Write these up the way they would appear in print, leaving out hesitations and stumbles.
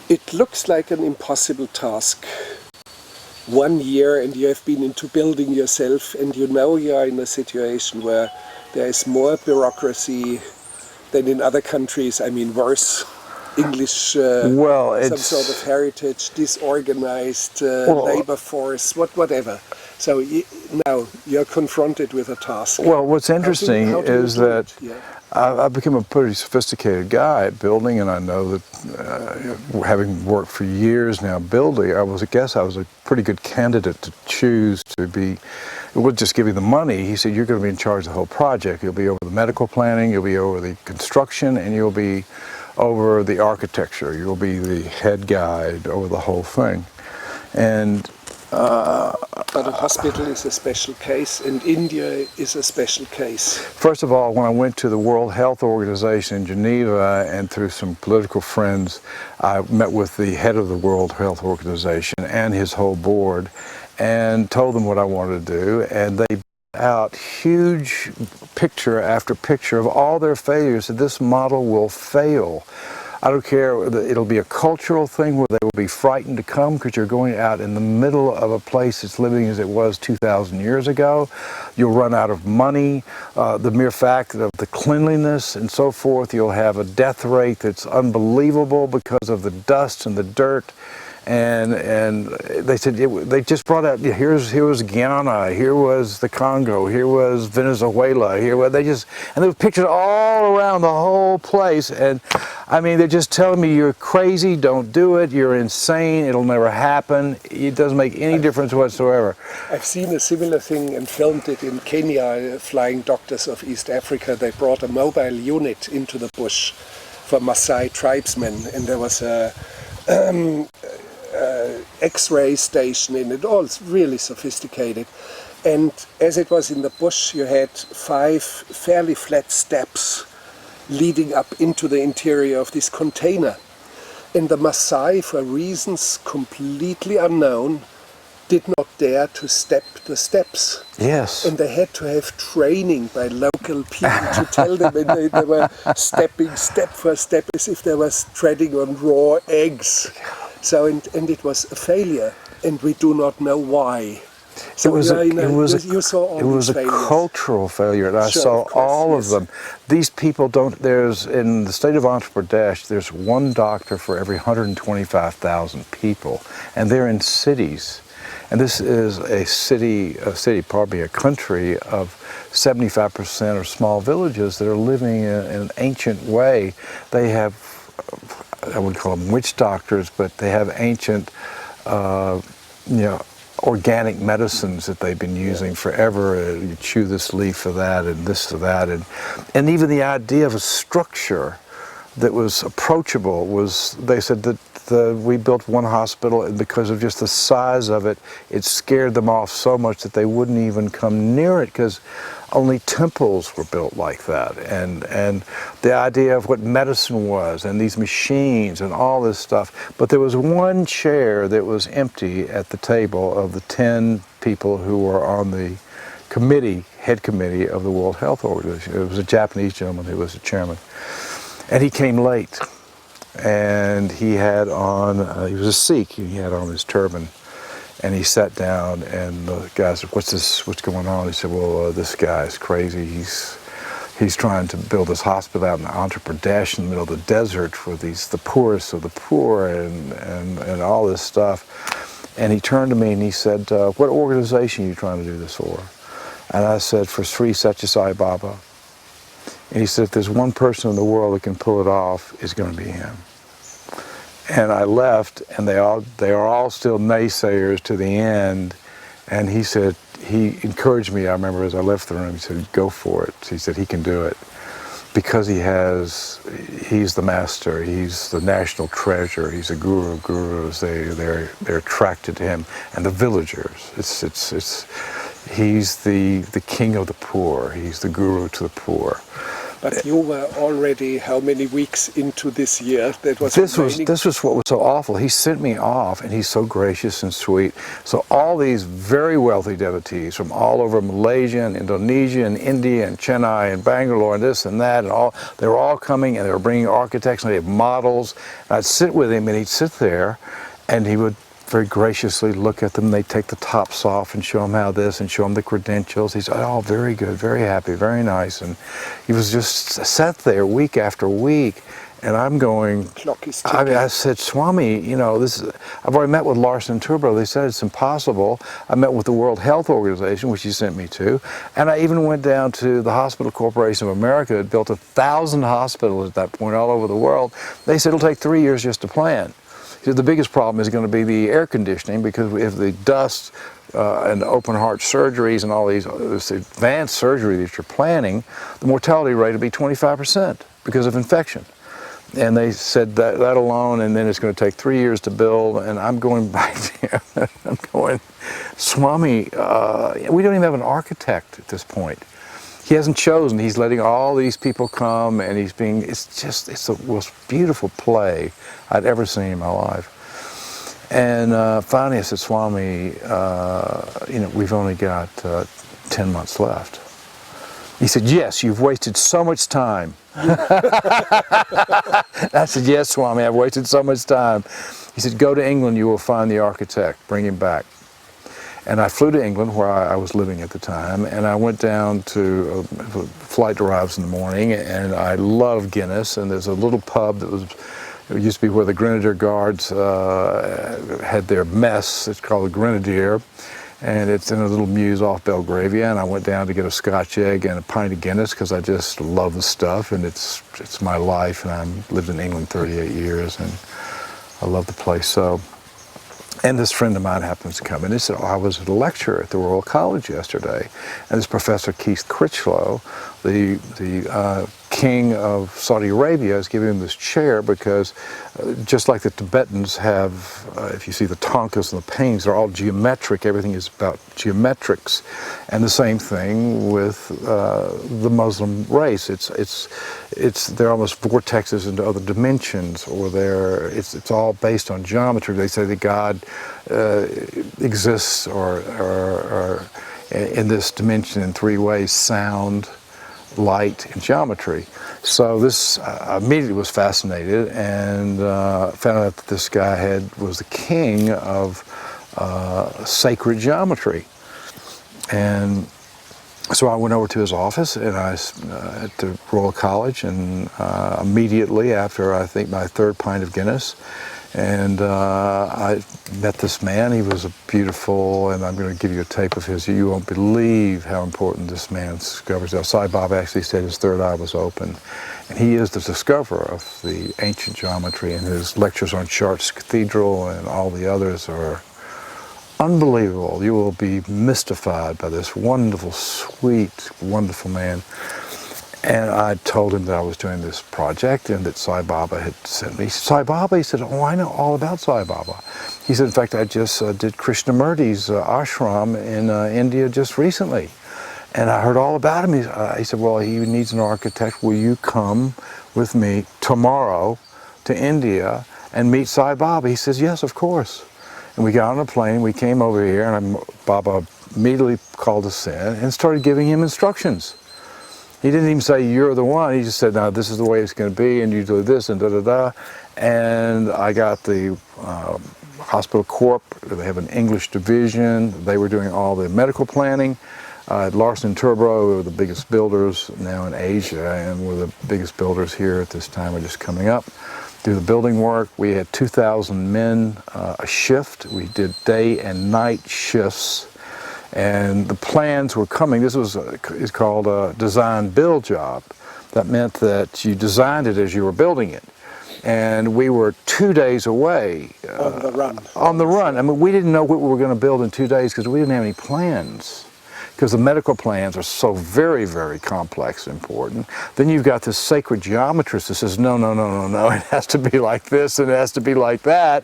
It looks like an impossible task. 1 year and you have been into building yourself, and you know you are in a situation where there is more bureaucracy than in other countries. I mean, worse. English, some sort of heritage, disorganized labor force, whatever. So now you're confronted with a task. Well, what's interesting is that I've become a pretty sophisticated guy at building, and I know that having worked for years now building, I guess I was a pretty good candidate to choose to be. It would just give you the money. He said, you're going to be in charge of the whole project. You'll be over the medical planning, you'll be over the construction, and you'll be over the architecture. You'll be the head guide over the whole thing. And but a hospital is a special case, and India is a special case. First of all, when I went to the World Health Organization in Geneva, and through some political friends, I met with the head of the World Health Organization and his whole board, and told them what I wanted to do, and they out huge picture after picture of all their failures, that this model will fail. I don't care, it'll be a cultural thing where they will be frightened to come because you're going out in the middle of a place that's living as it was 2,000 years ago. You'll run out of money. The mere fact of the cleanliness and so forth, you'll have a death rate that's unbelievable because of the dust and the dirt. And they said, they just brought out, here was Guyana, here was the Congo, here was Venezuela, and there were pictures all around the whole place. And I mean, they're just telling me, you're crazy, don't do it, you're insane, it'll never happen, it doesn't make any difference whatsoever. I've seen a similar thing and filmed it in Kenya, Flying Doctors of East Africa. They brought a mobile unit into the bush for Maasai tribesmen, and there was a X-ray station in it, all really sophisticated. And as it was in the bush, you had 5 fairly flat steps leading up into the interior of this container. And the Maasai, for reasons completely unknown, did not dare to step the steps. Yes. And they had to have training by local people to tell them, and they were stepping step for step as if they were treading on raw eggs. So, and it was a failure, and we do not know why. So it was a cultural failure, and I saw all of them. These people don't, in the state of Andhra Pradesh, there's one doctor for every 125,000 people, and they're in cities. And this is a country of 75% of small villages that are living in an ancient way. They have, I would call them witch doctors, but they have ancient, organic medicines that they've been using forever. You chew this leaf for that and this for that. And even the idea of a structure that was approachable was, they said that we built one hospital, and because of just the size of it, it scared them off so much that they wouldn't even come near it, because only temples were built like that. And the idea of what medicine was, and these machines and all this stuff. But there was one chair that was empty at the table of the 10 people who were on the committee, head committee of the World Health Organization. It was a Japanese gentleman who was the chairman. And he came late. And he had on, he was a Sikh, he had on his turban, and he sat down, and the guy said, what's going on? He said, well, this guy's crazy. He's trying to build this hospital out in Andhra Pradesh in the middle of the desert for the poorest of the poor, and all this stuff. And he turned to me and he said, what organization are you trying to do this for? And I said, for Sri Satya Sai Baba. And he said, if there's one person in the world that can pull it off, it's going to be him. And I left, and they are all still naysayers to the end. And he said, he encouraged me, I remember as I left the room, he said, go for it. He said, he can do it. Because he's the master, he's the national treasure, he's a guru of gurus, they're attracted to him. And the villagers, he's the king of the poor, he's the guru to the poor. But you were already how many weeks into this year? That was This remaining? was what was so awful. He sent me off, and he's so gracious and sweet. So all these very wealthy devotees from all over Malaysia and Indonesia and India and Chennai and Bangalore and this and that and all, they were all coming, and they were bringing architects and they had models. And I'd sit with him, and he'd sit there, and he would very graciously look at them. They'd take the tops off and show them how this and show them the credentials. He said, oh, very good, very happy, very nice. And he was just sat there week after week. And I'm going, Clock is I said, Swami, you know, I've already met with Larsen Turbo. They said it's impossible. I met with the World Health Organization, which he sent me to. And I even went down to the Hospital Corporation of America, had built 1,000 hospitals at that point all over the world. They said it'll take 3 years just to plan. He said the biggest problem is going to be the air conditioning, because if the dust and open heart surgeries and all this advanced surgery that you're planning, the mortality rate will be 25% because of infection. And they said that alone, and then it's going to take 3 years to build. And I'm going back there. I'm going, Swami, we don't even have an architect at this point. He hasn't chosen. He's letting all these people come, and it's the most beautiful play I'd ever seen in my life. And finally I said, Swami, you know, we've only got 10 months left. He said, yes, you've wasted so much time. I said, yes, Swami, I've wasted so much time. He said, go to England, you will find the architect, bring him back. And I flew to England, where I was living at the time, and I went down to, flight arrives in the morning, and I love Guinness, and there's a little pub it used to be where the Grenadier Guards had their mess. It's called the Grenadier, and it's in a little mews off Belgravia, and I went down to get a Scotch egg and a pint of Guinness, because I just love the stuff, and it's my life, and I've lived in England 38 years, and I love the place so. And this friend of mine happens to come in. He said, oh, I was at a lecture at the Royal College yesterday, and this Professor Keith Critchlow, the king of Saudi Arabia, is giving him this chair because just like the Tibetans have, if you see the tonkas and the paintings, they're all geometric. Everything is about geometrics. And the same thing with the Muslim race. They're almost vortexes into other dimensions, or it's all based on geometry. They say that God exists or in this dimension in 3 ways: sound, light, and geometry. So this immediately was fascinated, and found out that this guy was the king of sacred geometry. And so I went over to his office, and at the Royal College, and immediately after, I think, my 3rd pint of Guinness, and I met this man. He was beautiful, and I'm going to give you a tape of his. You won't believe how important this man discovers. Sai Baba actually said his 3rd eye was open. And he is the discoverer of the ancient geometry, and his lectures on Chartres Cathedral and all the others are unbelievable. You will be mystified by this wonderful, sweet, wonderful man. And I told him that I was doing this project and that Sai Baba had sent me. Sai Baba, he said, oh, I know all about Sai Baba. He said, in fact, I just did Krishnamurti's ashram in India just recently. And I heard all about him. He said, well, he needs an architect. Will you come with me tomorrow to India and meet Sai Baba? He says, yes, of course. And we got on a plane, we came over here, and Baba immediately called us in and started giving him instructions. He didn't even say, you're the one. He just said, no, this is the way it's going to be, and you do this, and da-da-da. And I got the Hospital Corp. They have an English division. They were doing all the medical planning. Larsen Turbo, we were the biggest builders now in Asia, and we're the biggest builders here at this time. We're just coming up. Do the building work. We had 2,000 men a shift. We did day and night shifts. And the plans were coming. This is called a design-build job. That meant that you designed it as you were building it. And we were 2 days away. On the run. On the run. I mean, we didn't know what we were going to build in 2 days because we didn't have any plans. Because the medical plans are so very, very complex and important. Then you've got this sacred geometrist that says, no, no, no, no, no, it has to be like this and it has to be like that.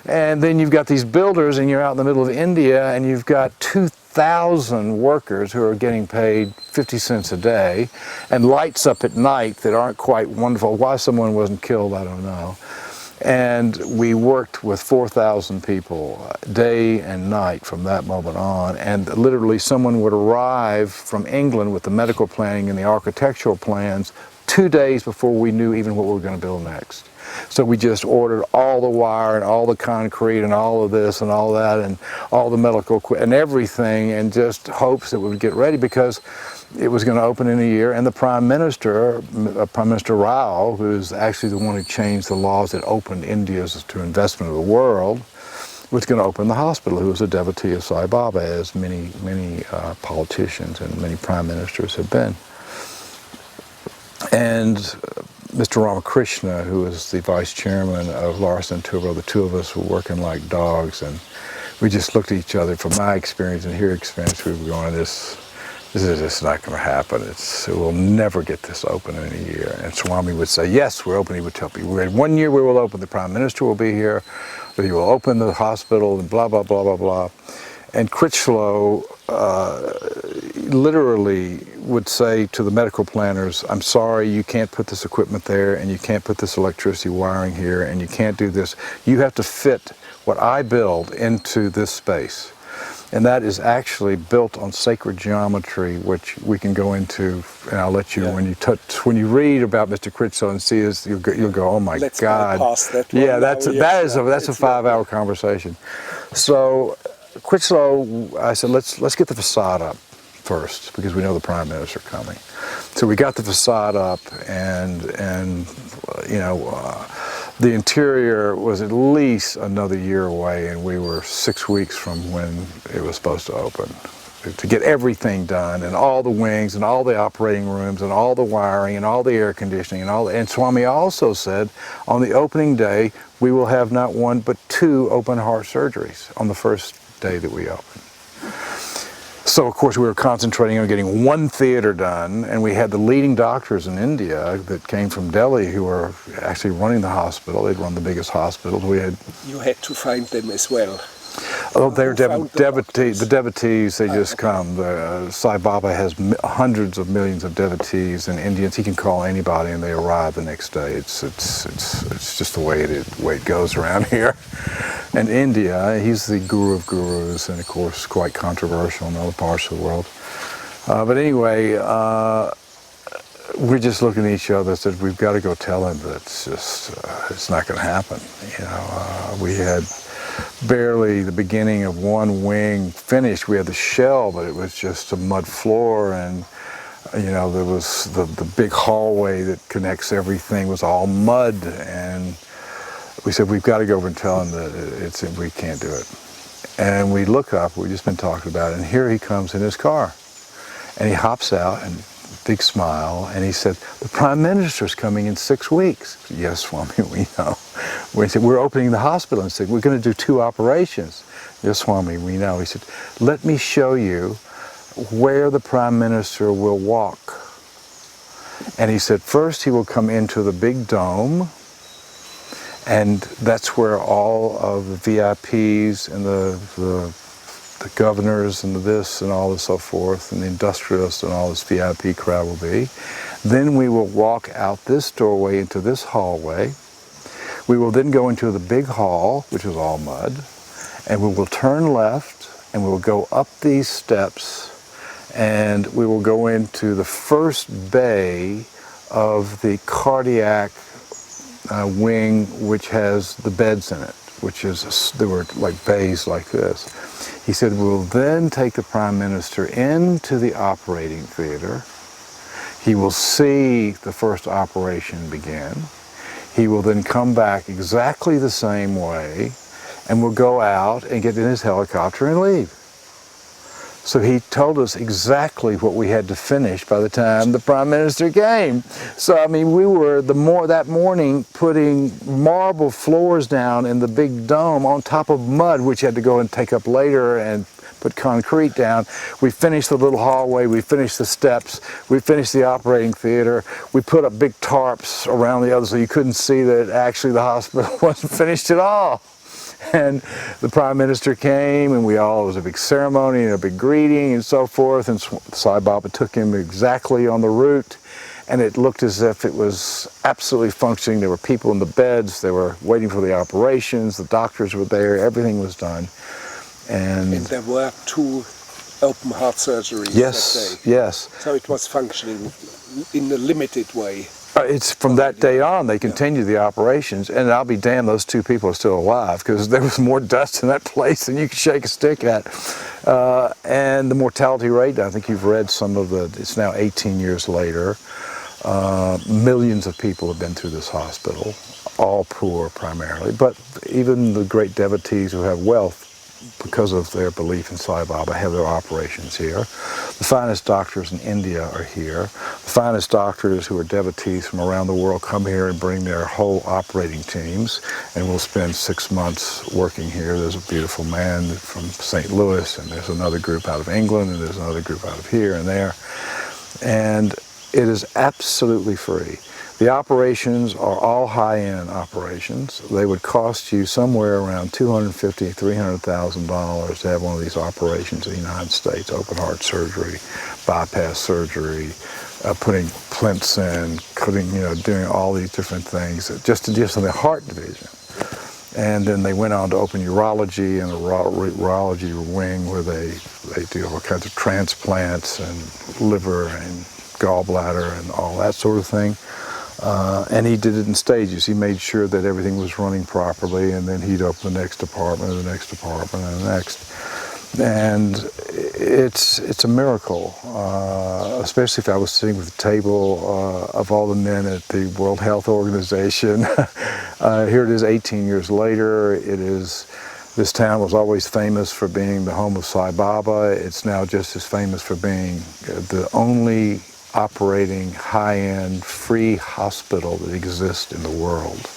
And then you've got these builders, and you're out in the middle of India, and you've got 2,000 workers who are getting paid 50 cents a day, and lights up at night that aren't quite wonderful. Why someone wasn't killed, I don't know. And we worked with 4,000 people day and night from that moment on, and literally someone would arrive from England with the medical planning and the architectural plans 2 days before we knew even what we were going to build next. So we just ordered all the wire and all the concrete and all of this and all that and all the medical equipment and everything, and just hopes that we would get ready because it was going to open in a year. And the Prime Minister, Prime Minister Rao, who's actually the one who changed the laws that opened India to investment of the world, was going to open the hospital, who was a devotee of Sai Baba, as many politicians and many prime ministers have been. And Mr. Ramakrishna, who was the vice chairman of Larsen & Toubro, the two of us were working like dogs, and we just looked at each other. From my experience and her experience, we were going, this is just not going to happen. We'll never get this open in a year. And Swami would say, yes, we're open. He would tell people, in 1 year we will open, the Prime Minister will be here, he will open the hospital, and blah, blah, blah, blah, blah. And Critchlow literally would say to the medical planners, I'm sorry, you can't put this equipment there, and you can't put this electricity wiring here, and you can't do this. You have to fit what I build into this space. And that is actually built on sacred geometry, which we can go into, and I'll let you, when you read about Mr. Critchlow and see this, you'll go, oh my Let's God. bypass that one. Yeah, that's a 5-hour conversation. So Critchlow, I said, let's get the facade up first, because we know the Prime Minister coming. So we got the facade up, and you know, the interior was at least another year away, and we were 6 weeks from when it was supposed to open, to get everything done, and all the wings and all the operating rooms and all the wiring and all the air conditioning and Swami also said on the opening day we will have not one but 2 open heart surgeries on the first day that we open. So of course we were concentrating on getting 1 theater done, and we had the leading doctors in India that came from Delhi who were actually running the hospital. They'd run the biggest hospitals. You had to find them as well. Oh, they're devotees. The devotees, they just come. Sai Baba has hundreds of millions of devotees and Indians. He can call anybody and they arrive the next day. It's just the way it goes around here. And India, he's the guru of gurus, and of course quite controversial in other parts of the world. But anyway, we're just looking at each other and said, we've got to go tell him that it's not going to happen. You know, we had barely the beginning of 1 wing finished. We had the shell, but it was just a mud floor, and you know, there was the big hallway that connects everything was all mud, and we said, we've got to go over and tell him that we can't do it. And we look up, we've just been talking about it, and here he comes in his car, and he hops out, and big smile, and he said, the Prime Minister's coming in 6 weeks. Yes, Swami, we know. We said, we're opening the hospital, and said, we're going to do 2 operations. Yes, Swami, we know. He said, let me show you where the Prime Minister will walk. And he said, first he will come into the big dome, and that's where all of the VIPs and the governors and the this and all and so forth, and the industrialists and all this VIP crowd will be. Then we will walk out this doorway into this hallway. We will then go into the big hall, which is all mud, and we will turn left, and we will go up these steps, and we will go into the first bay of the cardiac wing, which has the beds in it, there were like bays like this. He said, we'll then take the Prime Minister into the operating theater. He will see the first operation begin. He will then come back exactly the same way, and we'll go out and get in his helicopter and leave. So he told us exactly what we had to finish by the time the Prime Minister came. So I mean, we were that morning putting marble floors down in the big dome on top of mud, which had to go and take up later and put concrete down. We finished the little hallway, we finished the steps, we finished the operating theater, we put up big tarps around the other so you couldn't see that actually the hospital wasn't finished at all. And the Prime Minister came, and it was a big ceremony and a big greeting and so forth, and Sai Baba took him exactly on the route, and it looked as if it was absolutely functioning. There were people in the beds, they were waiting for the operations, the doctors were there, everything was done. And there were 2 open heart surgeries yes, that day. Yes. So it was functioning in a limited way. It's from that day on, they continued the operations, and I'll be damned those 2 people are still alive, because there was more dust in that place than you could shake a stick at. And the mortality rate, I think you've read some of it's now 18 years later. Millions of people have been through this hospital, all poor primarily, but even the great devotees who have wealth because of their belief in Sai Baba have their operations here. The finest doctors in India are here. The finest doctors who are devotees from around the world come here and bring their whole operating teams, and we'll spend 6 months working here. There's a beautiful man from St. Louis, and there's another group out of England, and there's another group out of here and there. And it is absolutely free. The operations are all high-end operations. They would cost you somewhere around $250,000, $300,000 to have one of these operations in the United States: open heart surgery, bypass surgery, putting plinths in, doing all these different things just in the heart division. And then they went on to open urology and a urology wing where they do all kinds of transplants and liver and gallbladder and all that sort of thing. And he did it in stages. He made sure that everything was running properly, and then he'd open the next department, and the next department, and the next. And it's a miracle, especially if I was sitting with the table of all the men at the World Health Organization. Here it is 18 years later. This town was always famous for being the home of Sai Baba. It's now just as famous for being the only operating high-end free hospital that exists in the world.